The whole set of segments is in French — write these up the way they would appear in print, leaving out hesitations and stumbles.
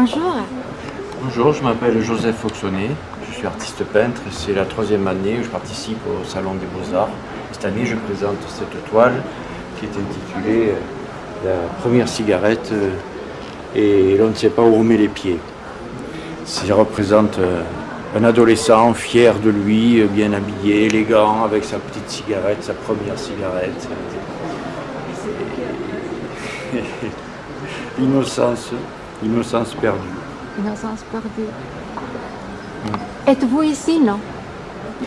Bonjour. Bonjour, je m'appelle Joseph Foxonnet, je suis artiste peintre, c'est la 3e année où je participe au Salon des Beaux-Arts. Cette année, je présente cette toile qui est intitulée La première cigarette et l'on ne sait pas où on met les pieds. Ça représente un adolescent fier de lui, bien habillé, élégant, avec sa petite cigarette, sa première cigarette. Innocence perdue. Innocence perdue. Êtes-vous ici, non?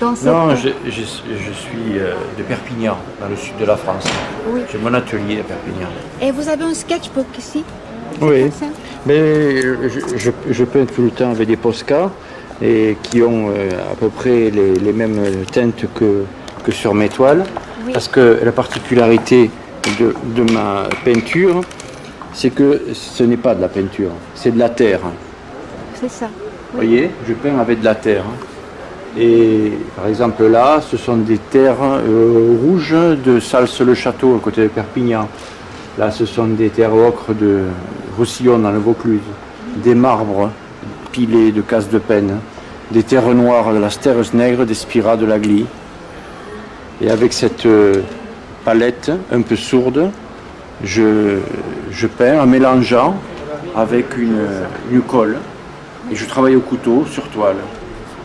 Non, je suis de Perpignan, dans le sud de la France. Oui. J'ai mon atelier à Perpignan. Et vous avez un sketchbook ici? Oui, mais je peins tout le temps avec des Posca et qui ont à peu près les mêmes teintes que sur mes toiles. Oui. Parce que la particularité de ma peinture, c'est que ce n'est pas de la peinture, c'est de la terre. C'est ça. Vous voyez, je peins avec de la terre. Et par exemple là, ce sont des terres rouges de Sals-le-Château, à côté de Perpignan. Là, ce sont des terres ocre de Roussillon, dans le Vaucluse. Des marbres pilés de Casse de Penne. Des terres noires de la Sterres-Nègres, d'Espira, de l'Agly. Et avec cette palette un peu sourde, je peins en mélangeant avec une colle. Et je travaille au couteau sur toile.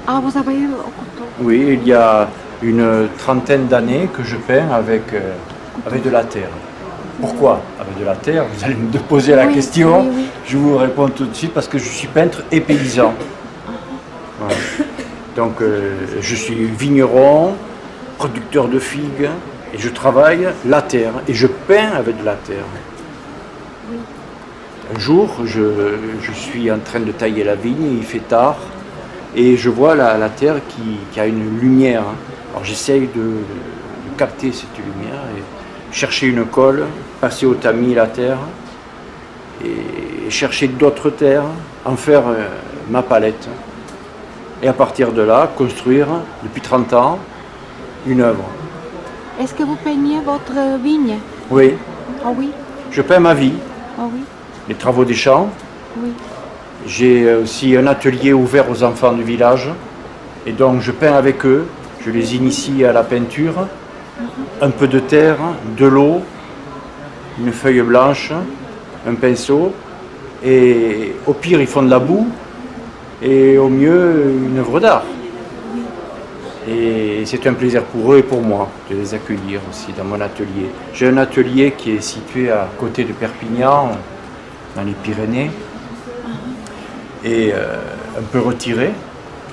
Ah, vous travaillez au couteau? Oui, il y a une trentaine d'années que je peins avec de la terre. Pourquoi avec de la terre? Vous allez me poser la question. Oui, oui. Je vous réponds tout de suite parce que je suis peintre et paysan. Voilà. Donc je suis vigneron, producteur de figues et je travaille la terre et je peins avec de la terre. Oui. Un jour, je suis en train de tailler la vigne, il fait tard, et je vois la terre qui a une lumière. Alors j'essaye de capter cette lumière, et chercher une colle, passer au tamis la terre, et chercher d'autres terres, en faire ma palette. Et à partir de là, construire, depuis 30 ans, une œuvre. Est-ce que vous peignez votre vigne? Oui, Ah oui. je peins ma vie, Ah oui. les travaux des champs. Oui. J'ai aussi un atelier ouvert aux enfants du village et donc je peins avec eux, je les initie à la peinture, un peu de terre, de l'eau, une feuille blanche, un pinceau et au pire ils font de la boue et au mieux une œuvre d'art. Et c'est un plaisir pour eux et pour moi de les accueillir aussi dans mon atelier. J'ai un atelier qui est situé à côté de Perpignan, dans les Pyrénées, et un peu retiré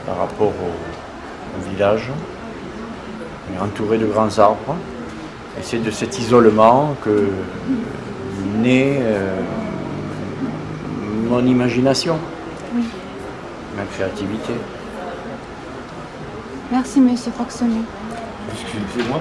par rapport au village, mais entouré de grands arbres. Et c'est de cet isolement que naît mon imagination, Oui. ma créativité. Merci, Monsieur Foxonnet. Excusez-moi.